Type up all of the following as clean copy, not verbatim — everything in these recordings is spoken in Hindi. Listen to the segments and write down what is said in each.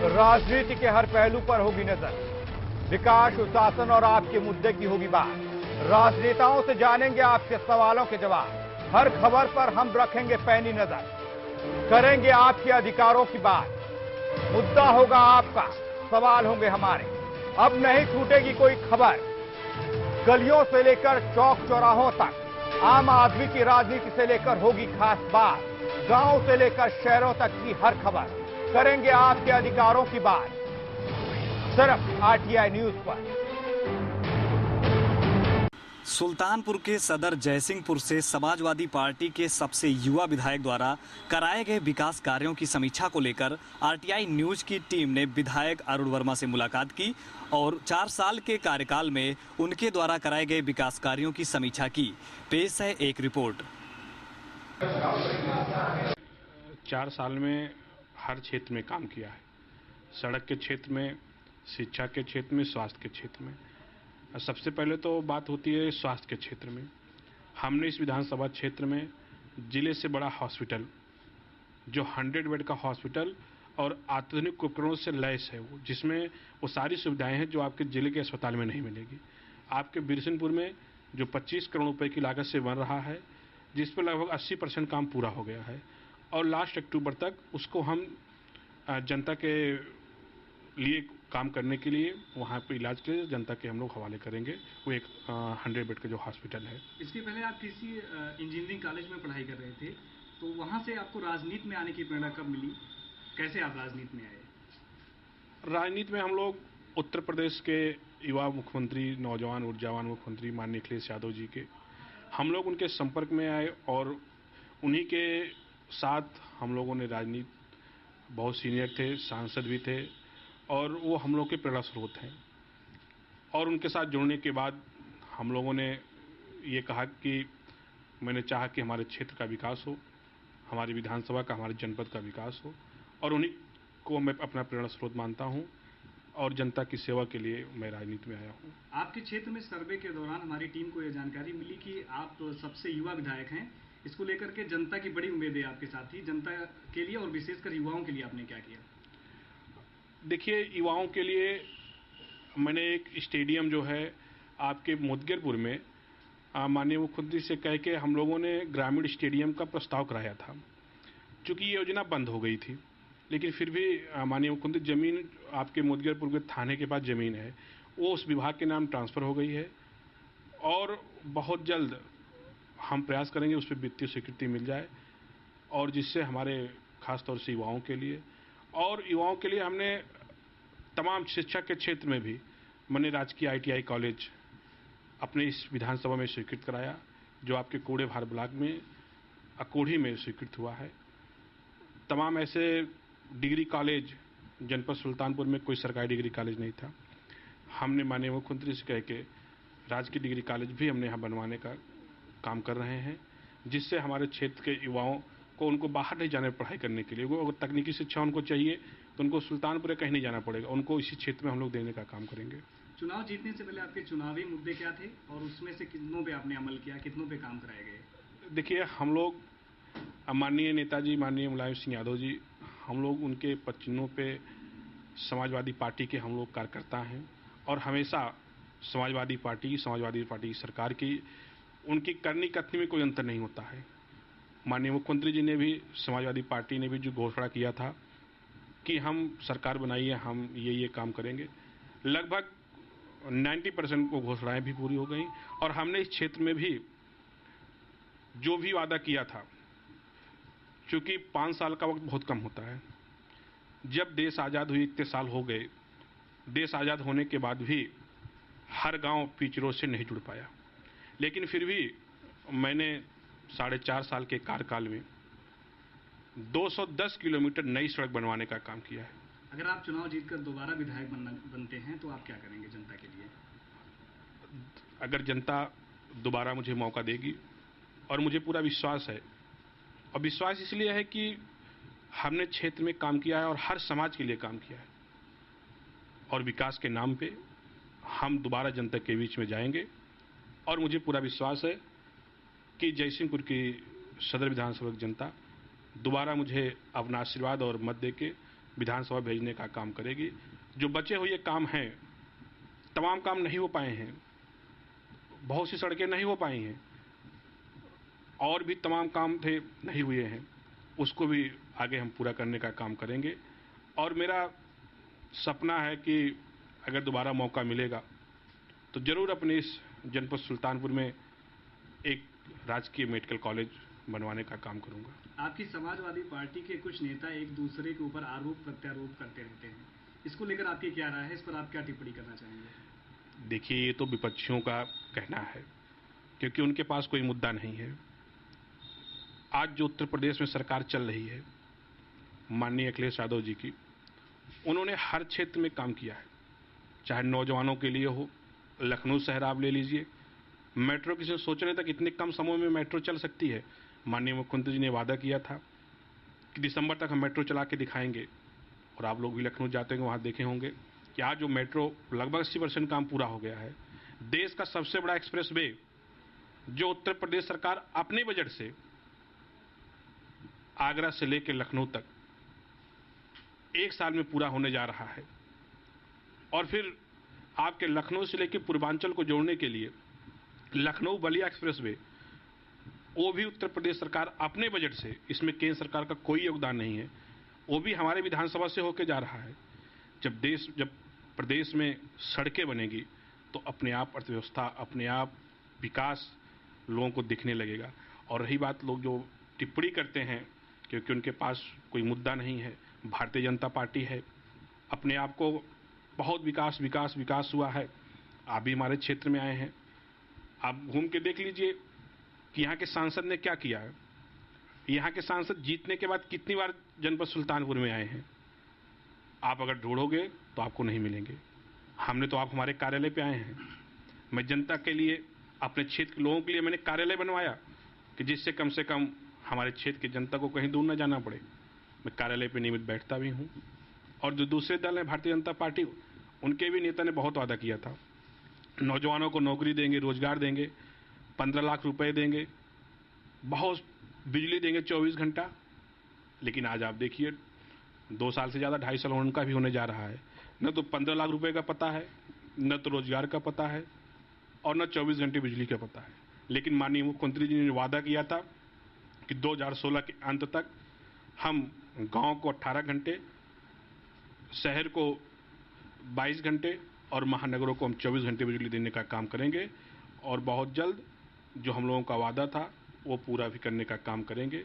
राजनीति के हर पहलू पर होगी नजर। विकास, सुशासन और आपके मुद्दे की होगी बात। राजनेताओं से जानेंगे आपके सवालों के जवाब। हर खबर पर हम रखेंगे पैनी नजर। करेंगे आपके अधिकारों की बात। मुद्दा होगा आपका, सवाल होंगे हमारे। अब नहीं छूटेगी कोई खबर। गलियों से लेकर चौक चौराहों तक आम आदमी की राजनीति से लेकर होगी खास बात। गांव से लेकर शहरों तक की हर खबर करेंगे आपके अधिकारों की बात, सिर्फ आरटीआई न्यूज पर। सुल्तानपुर के सदर जयसिंहपुर से समाजवादी पार्टी के सबसे युवा विधायक द्वारा कराए गए विकास कार्यों की समीक्षा को लेकर आरटीआई न्यूज की टीम ने विधायक अरुण वर्मा से मुलाकात की और 4 साल के कार्यकाल में उनके द्वारा कराए गए विकास कार्यों की समीक्षा की। पेश है एक रिपोर्ट। 4 साल में हर क्षेत्र में काम किया है। सड़क के क्षेत्र में, शिक्षा के क्षेत्र में, स्वास्थ्य के क्षेत्र में। सबसे पहले तो बात होती है स्वास्थ्य के क्षेत्र में। हमने इस विधानसभा क्षेत्र में जिले से बड़ा हॉस्पिटल, जो 100 बेड का हॉस्पिटल और आधुनिक उपकरणों से लैस है, वो जिसमें वो सारी सुविधाएं हैं जो आपके जिले के अस्पताल में नहीं मिलेगी। आपके बिरसिनपुर में जो 25 करोड़ रुपए की लागत से बन रहा है, जिस पर लगभग 80% काम पूरा हो गया है और लास्ट अक्टूबर तक उसको हम जनता के लिए काम करने के लिए, वहाँ पे इलाज के लिए जनता के हम लोग हवाले करेंगे। वो एक 100 बेड का जो हॉस्पिटल है। इसके पहले आप किसी इंजीनियरिंग कॉलेज में पढ़ाई कर रहे थे, तो वहाँ से आपको राजनीति में आने की प्रेरणा कब मिली? कैसे आप राजनीति में आए? राजनीति में हम लोग उत्तर प्रदेश के युवा मुख्यमंत्री, नौजवान ऊर्जावान मुख्यमंत्री माननीय अखिलेश यादव जी के, हम लोग उनके संपर्क में आए और उन्हीं के साथ हम लोगों ने राजनीति, बहुत सीनियर थे, सांसद भी थे और वो हम लोग के प्रेरणा स्रोत हैं। और उनके साथ जुड़ने के बाद हम लोगों ने ये कहा कि मैंने चाहा कि हमारे क्षेत्र का विकास हो, हमारी विधानसभा का, हमारे जनपद का विकास हो और उन्हीं को मैं अपना प्रेरणा स्रोत मानता हूँ और जनता की सेवा के लिए मैं राजनीति में आया हूँ। आपके क्षेत्र में सर्वे के दौरान हमारी टीम को यह जानकारी मिली कि आप सबसे युवा विधायक हैं। इसको लेकर के जनता की बड़ी उम्मीद है आपके साथ ही। जनता के लिए और विशेषकर युवाओं के लिए आपने क्या किया? देखिए, युवाओं के लिए मैंने एक स्टेडियम जो है आपके मुदगेरपुर में माननीय मुख्यमंत्री से कह के हम लोगों ने ग्रामीण स्टेडियम का प्रस्ताव कराया था। चूँकि ये योजना बंद हो गई थी, लेकिन फिर भी माननीय मुख्यमंत्री, जमीन आपके मुदगेरपुर के थाने के पास ज़मीन है, वो उस विभाग के नाम ट्रांसफ़र हो गई है और बहुत जल्द हम प्रयास करेंगे उस पर वित्तीय स्वीकृति मिल जाए और जिससे हमारे खास तौर से युवाओं के लिए और युवाओं के लिए हमने तमाम शिक्षा के क्षेत्र में भी मैंने राजकीय ITI कॉलेज अपने इस विधानसभा में स्वीकृत कराया, जो आपके कोड़े भार ब्लॉक में अकोढ़ी में स्वीकृत हुआ है। तमाम ऐसे डिग्री कॉलेज, जनपद सुल्तानपुर में कोई सरकारी डिग्री कॉलेज नहीं था, हमने माननीय मुख्यमंत्री से कह के राजकीय डिग्री कॉलेज भी हमने यहाँ बनवाने का काम कर रहे हैं, जिससे हमारे क्षेत्र के युवाओं को, उनको बाहर नहीं जाना पढ़ाई करने के लिए। वो अगर तकनीकी शिक्षा उनको चाहिए तो उनको सुल्तानपुर कहीं नहीं जाना पड़ेगा, उनको इसी क्षेत्र में हम लोग देने का काम करेंगे। चुनाव जीतने से पहले आपके चुनावी मुद्दे क्या थे और उसमें से कितनों पे आपने अमल किया, कितनों पे काम कराए गए? देखिए, हम लोग माननीय नेताजी, माननीय मुलायम सिंह यादव जी, हम लोग उनके पचिन्हों पे समाजवादी पार्टी के हम लोग कार्यकर्ता हैं और हमेशा समाजवादी पार्टी सरकार की, उनकी करनी कथनी में कोई अंतर नहीं होता है। माननीय मुख्यमंत्री जी ने भी, समाजवादी पार्टी ने भी जो घोषणा किया था कि हम सरकार बनाइए, हम ये काम करेंगे, लगभग 90% वो घोषणाएं भी पूरी हो गई और हमने इस क्षेत्र में भी जो भी वादा किया था, चूँकि 5 साल का वक्त बहुत कम होता है, जब देश आज़ाद हुई इतने साल हो गए, देश आज़ाद होने के बाद भी हर गांव पिच रोड से नहीं जुड़ पाया, लेकिन फिर भी मैंने 4.5 साल के कार्यकाल में 210 किलोमीटर नई सड़क बनवाने का काम किया है। अगर आप चुनाव जीतकर दोबारा विधायक बनते हैं तो आप क्या करेंगे जनता के लिए? अगर जनता दोबारा मुझे मौका देगी, और मुझे पूरा विश्वास है, और विश्वास इसलिए है कि हमने क्षेत्र में काम किया है और हर समाज के लिए काम किया है और विकास के नाम पे हम दोबारा जनता के बीच में जाएंगे और मुझे पूरा विश्वास है कि जयसिंहपुर की सदर विधानसभा की जनता दोबारा मुझे अपना आशीर्वाद और मत देके विधानसभा भेजने का काम करेगी। जो बचे हुए काम हैं, तमाम काम नहीं हो पाए हैं, बहुत सी सड़कें नहीं हो पाई हैं, और भी तमाम काम थे नहीं हुए हैं, उसको भी आगे हम पूरा करने का काम करेंगे। और मेरा सपना है कि अगर दोबारा मौका मिलेगा तो जरूर अपने इस जनपद सुल्तानपुर में एक राजकीय मेडिकल कॉलेज बनवाने का काम करूंगा। आपकी समाजवादी पार्टी के कुछ नेता एक दूसरे के ऊपर आरोप प्रत्यारोप करते रहते हैं, इसको लेकर आपकी क्या राय है? इस पर आप क्या टिप्पणी करना चाहेंगे? देखिए, ये तो विपक्षियों का कहना है, क्योंकि उनके पास कोई मुद्दा नहीं है। आज जो उत्तर प्रदेश में सरकार चल रही है माननीय अखिलेश यादव जी की, उन्होंने हर क्षेत्र में काम किया है, चाहे नौजवानों के लिए हो। लखनऊ शहर आप ले लीजिए, मेट्रो किसी ने सोच रहे था कि इतने कम समय में मेट्रो चल सकती है। माननीय मुख्यमंत्री जी ने वादा किया था कि दिसंबर तक हम मेट्रो चला के दिखाएंगे, और आप लोग भी लखनऊ जाते होंगे, वहाँ देखे होंगे कि आज जो मेट्रो लगभग 80% काम पूरा हो गया है। देश का सबसे बड़ा एक्सप्रेस वे जो उत्तर प्रदेश सरकार अपने बजट से आगरा से लेकर लखनऊ तक 1 साल में पूरा होने जा रहा है। और फिर आपके लखनऊ से लेकर पूर्वांचल को जोड़ने के लिए लखनऊ बलिया एक्सप्रेस वे, वो भी उत्तर प्रदेश सरकार अपने बजट से, इसमें केंद्र सरकार का कोई योगदान नहीं है, वो भी हमारे विधानसभा से होकर जा रहा है। जब प्रदेश में सड़कें बनेगी तो अपने आप अर्थव्यवस्था, अपने आप विकास लोगों को दिखने लगेगा। और रही बात लोग जो टिप्पणी करते हैं क्योंकि उनके पास कोई मुद्दा नहीं है, भारतीय जनता पार्टी है, अपने आप को बहुत विकास विकास विकास हुआ है। आप भी हमारे क्षेत्र में आए हैं, आप घूम के देख लीजिए कि यहाँ के सांसद ने क्या किया है। यहाँ के सांसद जीतने के बाद कितनी बार जनपद सुल्तानपुर में आए हैं, आप अगर ढूंढोगे तो आपको नहीं मिलेंगे। हमने तो आप हमारे कार्यालय पे आए हैं। मैं जनता के लिए, अपने क्षेत्र के लोगों के लिए मैंने कार्यालय बनवाया कि जिससे कम से कम हमारे क्षेत्र की जनता को कहीं दूर न जाना पड़े। मैं कार्यालय पे नियमित बैठता भी हूँ। और जो दूसरे दल हैं भारतीय जनता पार्टी, उनके भी नेता ने बहुत वादा किया था, नौजवानों को नौकरी देंगे, रोजगार देंगे, 15 लाख रुपए देंगे, बहुत बिजली देंगे 24 घंटा। लेकिन आज आप देखिए 2 साल से ज़्यादा, 2.5 साल उनका भी होने जा रहा है, न तो 15 लाख रुपए का पता है, न तो रोजगार का पता है, और न 24 घंटे बिजली का पता है। लेकिन माननीय मुख्यमंत्री जी ने वादा किया था कि 2016 के अंत तक हम गांव को 18 घंटे, शहर को 22 घंटे और महानगरों को हम 24 घंटे बिजली देने का काम करेंगे। और बहुत जल्द जो हम लोगों का वादा था वो पूरा भी करने का काम करेंगे।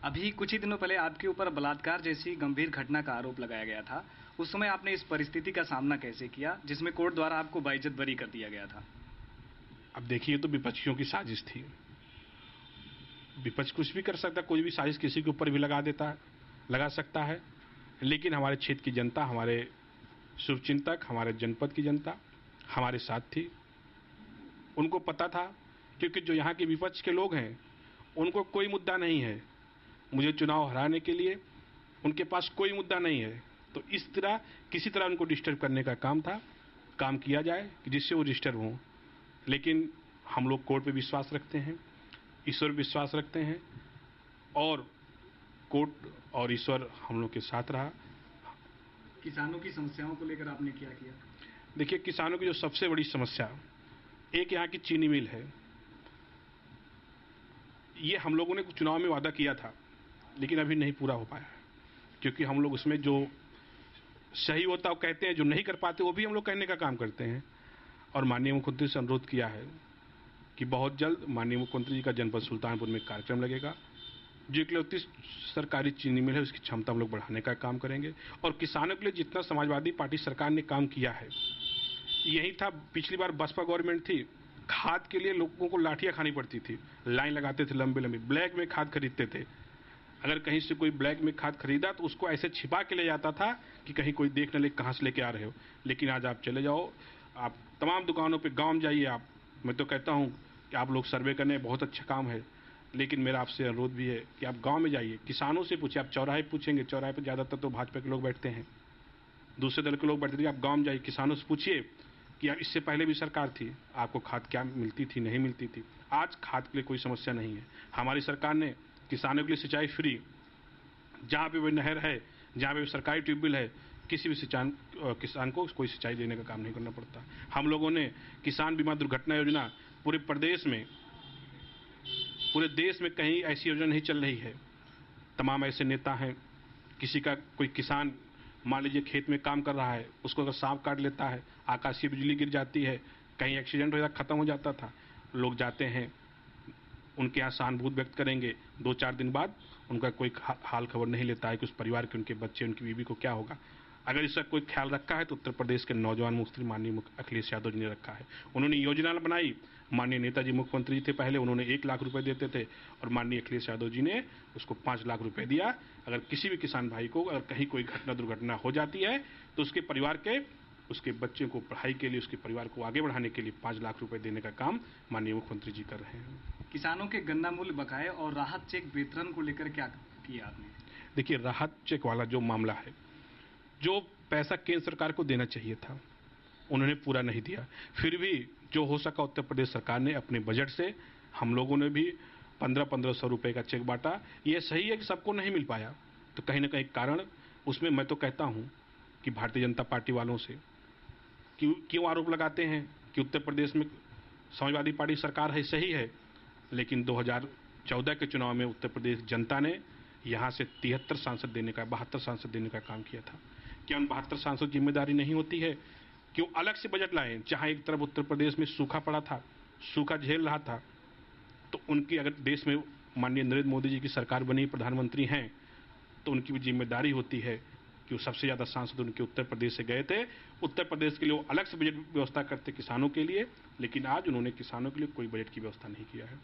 अभी कुछ ही दिनों पहले आपके ऊपर बलात्कार जैसी गंभीर घटना का आरोप लगाया गया था, उस समय आपने इस परिस्थिति का सामना कैसे किया जिसमें कोर्ट द्वारा आपको बाइज्जत बरी कर दिया गया था? अब देखिए, तो विपक्षियों की साजिश थी। विपक्ष कुछ भी कर सकता, कोई भी साजिश किसी के ऊपर भी लगा सकता है। लेकिन हमारे क्षेत्र की जनता, हमारे शुभचिंतक, हमारे जनपद की जनता हमारे साथ थी। उनको पता था, क्योंकि जो यहाँ के विपक्ष के लोग हैं उनको कोई मुद्दा नहीं है, मुझे चुनाव हराने के लिए उनके पास कोई मुद्दा नहीं है। तो इस तरह किसी तरह उनको डिस्टर्ब करने का काम किया जाए कि जिससे वो डिस्टर्ब हों। लेकिन हम लोग कोर्ट पे विश्वास रखते हैं, ईश्वर पे विश्वास रखते हैं, और कोर्ट और ईश्वर हम लोग के साथ रहा। किसानों की समस्याओं को लेकर आपने क्या किया? देखिए, किसानों की जो सबसे बड़ी समस्या, एक यहाँ की चीनी मिल है। ये हम लोगों ने चुनाव में वादा किया था लेकिन अभी नहीं पूरा हो पाया, क्योंकि हम लोग उसमें जो सही होता वो कहते हैं, जो नहीं कर पाते वो भी हम लोग कहने का काम करते हैं। और माननीय मुख्यमंत्री से अनुरोध किया है कि बहुत जल्द माननीय मुख्यमंत्री जी का जनपद सुल्तानपुर में कार्यक्रम लगेगा। जो 31 सरकारी चीनी मिल है उसकी क्षमता हम लोग बढ़ाने का काम करेंगे। और किसानों के लिए जितना समाजवादी पार्टी सरकार ने काम किया है, यही था। पिछली बार बसपा गवर्नमेंट थी, खाद के लिए लोगों को लाठियां खानी पड़ती थी, लाइन लगाते थे लंबी लंबी, ब्लैक में खाद खरीदते थे। अगर कहीं से कोई ब्लैक में खाद खरीदा तो उसको ऐसे छिपा के ले जाता था कि कहीं कोई देख न ले कहाँ से लेके आ रहे हो। लेकिन आज आप चले जाओ, आप तमाम दुकानों पे गांव में जाइए। आप, मैं तो कहता हूं कि आप लोग सर्वे करने, बहुत अच्छा काम है, लेकिन मेरा आपसे अनुरोध भी है कि आप गांव में जाइए, किसानों से पूछिए। आप चौराहे पूछेंगे, चौराहे पर ज़्यादातर तो भाजपा के लोग बैठते हैं, दूसरे दल के लोग बैठते थे। आप गाँव में जाइए, किसानों से पूछिए कि यार इससे पहले भी सरकार थी, आपको खाद क्या मिलती थी, नहीं मिलती थी। आज खाद के लिए कोई समस्या नहीं है। हमारी सरकार ने किसानों के लिए सिंचाई फ्री, जहाँ पे भी नहर है जहाँ पे भी सरकारी ट्यूबवेल है, किसी भी किसान को कोई सिंचाई देने का काम नहीं करना पड़ता। हम लोगों ने किसान बीमा दुर्घटना योजना पूरे देश में कहीं ऐसी योजना नहीं चल रही है। तमाम ऐसे नेता हैं, किसी का कोई किसान मान लीजिए खेत में काम कर रहा है, उसको अगर सांप काट लेता है, आकाशीय बिजली गिर जाती है, कहीं एक्सीडेंट हो जाता, खत्म हो जाता था, लोग जाते हैं उनके यहाँ सहानुभूति व्यक्त करेंगे, 2-4 दिन बाद उनका कोई हाल खबर नहीं लेता है कि उस परिवार के, उनके बच्चे, उनकी बीवी को क्या होगा। अगर इसका कोई ख्याल रखा है तो उत्तर प्रदेश के नौजवान मुख्यमंत्री माननीय अखिलेश यादव जी ने रखा है। उन्होंने योजना बनाई, माननीय नेताजी मुख्यमंत्री थे पहले, उन्होंने 1 लाख रुपए देते थे और माननीय अखिलेश यादव जी ने उसको 5 लाख रुपए दिया। अगर किसी भी किसान भाई को अगर कहीं कोई घटना दुर्घटना हो जाती है तो उसके परिवार के, उसके बच्चे को पढ़ाई के लिए, उसके परिवार को आगे बढ़ाने के लिए 5 लाख रुपए देने का काम माननीय मुख्यमंत्री जी कर रहे हैं। किसानों के गन्ना मूल्य बकाये और राहत चेक वितरण को लेकर क्या किया आपने? देखिए, राहत चेक वाला जो मामला है, जो पैसा केंद्र सरकार को देना चाहिए था उन्होंने पूरा नहीं दिया। फिर भी जो हो सका उत्तर प्रदेश सरकार ने अपने बजट से, हम लोगों ने भी 1500 रुपए का चेक बांटा। ये सही है कि सबको नहीं मिल पाया, तो कहीं ना कहीं कारण उसमें मैं तो कहता हूं कि भारतीय जनता पार्टी वालों से क्यों आरोप लगाते हैं कि उत्तर प्रदेश में समाजवादी पार्टी सरकार है। सही है, लेकिन 2014 के चुनाव में उत्तर प्रदेश जनता ने यहाँ से 72 सांसद देने का काम किया था। क्या उन 72 सांसद जिम्मेदारी नहीं होती है? क्यों अलग से बजट लाए? जहाँ एक तरफ उत्तर प्रदेश में सूखा पड़ा था, सूखा झेल रहा था, तो उनकी अगर देश में माननीय नरेंद्र मोदी जी की सरकार बनी, प्रधानमंत्री हैं, तो उनकी भी जिम्मेदारी होती है कि वो सबसे ज़्यादा सांसद उनके उत्तर प्रदेश से गए थे। उत्तर प्रदेश के लिए वो अलग से बजट व्यवस्था करते किसानों के लिए, लेकिन आज उन्होंने किसानों के लिए कोई बजट की व्यवस्था नहीं किया है।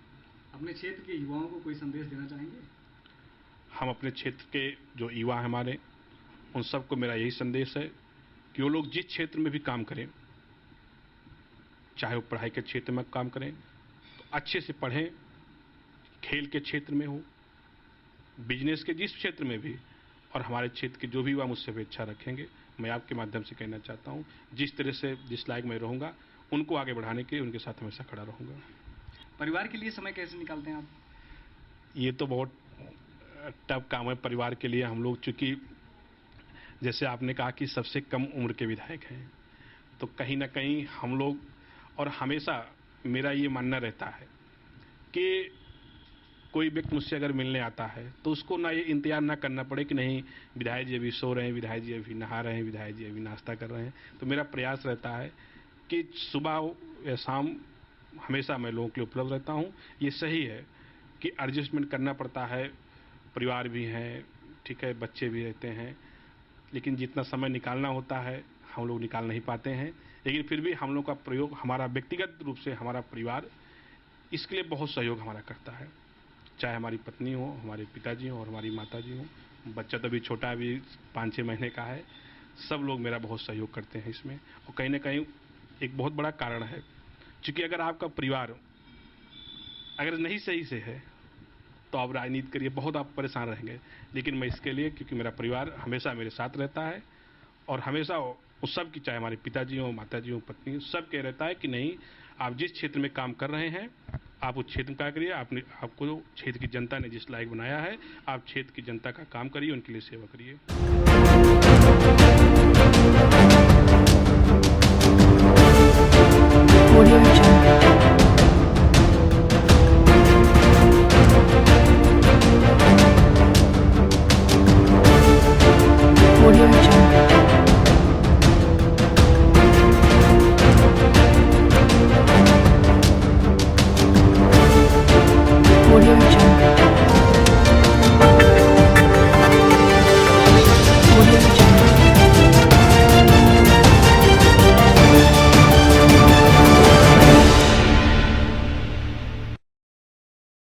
अपने क्षेत्र के युवाओं को कोई संदेश देना चाहेंगे? हम अपने क्षेत्र के जो युवा हैं हमारे, उन सबको मेरा यही संदेश है कि वो लोग जिस क्षेत्र में भी काम करें, चाहे वो पढ़ाई के क्षेत्र में काम करें तो अच्छे से पढ़ें, खेल के क्षेत्र में हो, बिजनेस के जिस क्षेत्र में भी, और हमारे क्षेत्र के जो भी युवा मुझसे अपेक्षा रखेंगे, मैं आपके माध्यम से कहना चाहता हूं, जिस तरह से जिस लायक मैं रहूंगा, उनको आगे बढ़ाने के लिए उनके साथ हमेशा खड़ा रहूंगा। परिवार के लिए समय कैसे निकालते हैं आप? ये तो बहुत टफ काम है परिवार के लिए। हम लोग चूंकि जैसे आपने कहा कि सबसे कम उम्र के विधायक हैं, तो कहीं ना कहीं हम लोग, और हमेशा मेरा ये मानना रहता है कि कोई व्यक्ति मुझसे अगर मिलने आता है तो उसको ना ये इंतजार ना करना पड़े कि नहीं विधायक जी अभी सो रहे हैं, विधायक जी अभी नहा रहे हैं, विधायक जी अभी नाश्ता कर रहे हैं। तो मेरा प्रयास रहता है कि सुबह या शाम हमेशा मैं लोगों के लिए उपलब्ध रहता हूँ। ये सही है कि एडजस्टमेंट करना पड़ता है, परिवार भी हैं, ठीक है, बच्चे भी रहते हैं, लेकिन जितना समय निकालना होता है हम लोग निकाल नहीं पाते हैं। लेकिन फिर भी हम लोग का प्रयोग, हमारा व्यक्तिगत रूप से हमारा परिवार इसके लिए बहुत सहयोग हमारा करता है, चाहे हमारी पत्नी हो, हमारे पिताजी हो और हमारी माताजी हो। बच्चा तो अभी छोटा, अभी 5-6 महीने का है। सब लोग मेरा बहुत सहयोग करते हैं इसमें, और कहीं ना कहीं एक बहुत बड़ा कारण है, क्योंकि अगर आपका परिवार अगर नहीं सही से है तो आप राजनीति करिए, बहुत आप परेशान रहेंगे। लेकिन मैं इसके लिए, क्योंकि मेरा परिवार हमेशा मेरे साथ रहता है, और हमेशा उस सब की, चाहे हमारे पिताजी हो, माताजी हो, पत्नी, सब कह रहता है कि नहीं, आप जिस क्षेत्र में काम कर रहे हैं आप उस क्षेत्र में क्या करिए, आपको क्षेत्र की जनता ने जिस लायक बनाया है, आप क्षेत्र की जनता का काम करिए, उनके लिए सेवा करिए।